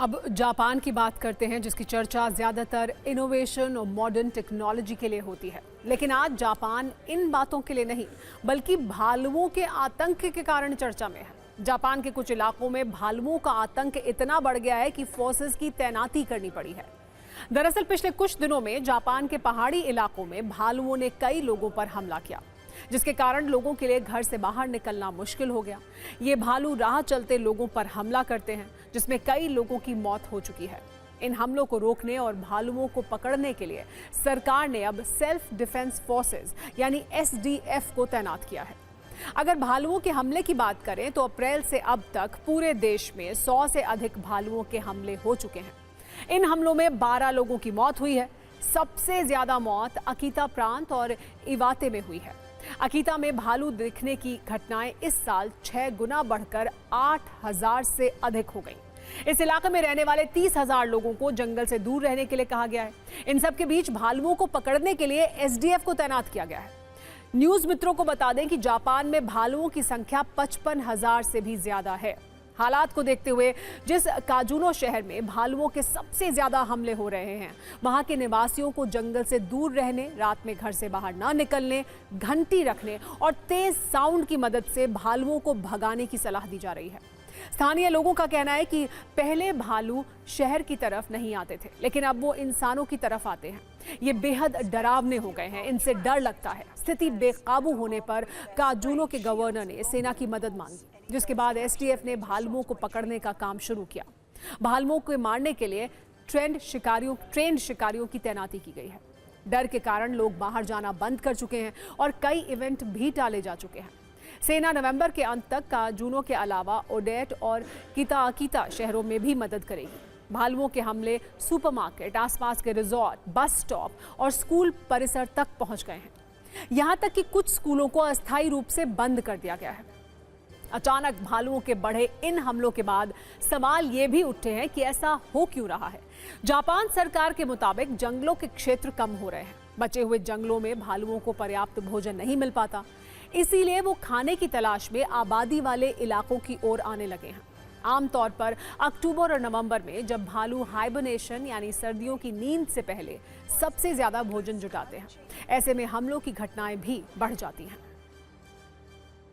अब जापान की बात करते हैं, जिसकी चर्चा ज़्यादातर इनोवेशन और मॉडर्न टेक्नोलॉजी के लिए होती है। लेकिन आज जापान इन बातों के लिए नहीं, बल्कि भालुओं के आतंक के कारण चर्चा में है। जापान के कुछ इलाकों में भालुओं का आतंक इतना बढ़ गया है कि फोर्सेस की तैनाती करनी पड़ी है। दरअसल पिछले कुछ दिनों में जापान के पहाड़ी इलाकों में भालुओं ने कई लोगों पर हमला किया, जिसके कारण लोगों के लिए घर से बाहर निकलना मुश्किल हो गया। ये भालू राह चलते लोगों पर हमला करते हैं, जिसमें कई लोगों की मौत हो चुकी है। इन हमलों को रोकने और भालुओं को पकड़ने के लिए सरकार ने अब सेल्फ डिफेंस फोर्सेस यानी SDF को तैनात किया है। अगर भालुओं के हमले की बात करें तो अप्रैल से अब तक पूरे देश में 100 से अधिक भालुओं के हमले हो चुके हैं। इन हमलों में 12 लोगों की मौत हुई है। सबसे ज्यादा मौत अकीता प्रांत और इवाते में हुई है। अकीता में भालू दिखने की घटनाएं इस साल 6 गुना बढ़कर 8,000 से अधिक हो गई। इस इलाके में रहने वाले 30,000 लोगों को जंगल से दूर रहने के लिए कहा गया है। इन सब के बीच भालुओं को पकड़ने के लिए SDF को तैनात किया गया है। न्यूज मित्रों को बता दें कि जापान में भालुओं की संख्या 55,000 से भी ज्यादा है। हालात को देखते हुए जिस काजुनो शहर में भालुओं के सबसे ज्यादा हमले हो रहे हैं, वहां के निवासियों को जंगल से दूर रहने, रात में घर से बाहर न निकलने, घंटी रखने और तेज साउंड की मदद से भालुओं को भगाने की सलाह दी जा रही है। स्थानीय लोगों का कहना है कि पहले भालू शहर की तरफ नहीं आते थे, लेकिन अब वो इंसानों की तरफ आते हैं। ये बेहद डरावने हो गए हैं, इनसे डर लगता है। स्थिति बेकाबू होने पर काजुनो के गवर्नर ने सेना की मदद मांगी, जिसके बाद SDF ने भालुओं को पकड़ने का काम शुरू किया। भालुओं को मारने के लिए ट्रेंड शिकारियों की तैनाती की गई है। डर के कारण लोग बाहर जाना बंद कर चुके हैं और कई इवेंट भी टाले जा चुके हैं। सेना नवंबर के अंत तक काजुनो के अलावा ओडेट और किताकीता शहरों में भी मदद करेगी। भालुओं के हमले सुपरमार्केट, आसपास के रिजॉर्ट, बस स्टॉप और स्कूल परिसर तक पहुंच गए हैं। यहां तक कि कुछ स्कूलों को अस्थायी रूप से बंद कर दिया गया है। अचानक भालुओं के बढ़े इन हमलों के बाद सवाल ये भी उठे हैं कि ऐसा हो क्यों रहा है। जापान सरकार के मुताबिक जंगलों के क्षेत्र कम हो रहे हैं। बचे हुए जंगलों में भालुओं को पर्याप्त भोजन नहीं मिल पाता, इसीलिए वो खाने की तलाश में आबादी वाले इलाकों की ओर आने लगे हैं। आमतौर पर अक्टूबर और नवंबर में जब भालू हाइबरनेशन यानी सर्दियों की नींद से पहले सबसे ज्यादा भोजन जुटाते हैं, ऐसे में हमलों की घटनाएं भी बढ़ जाती हैं।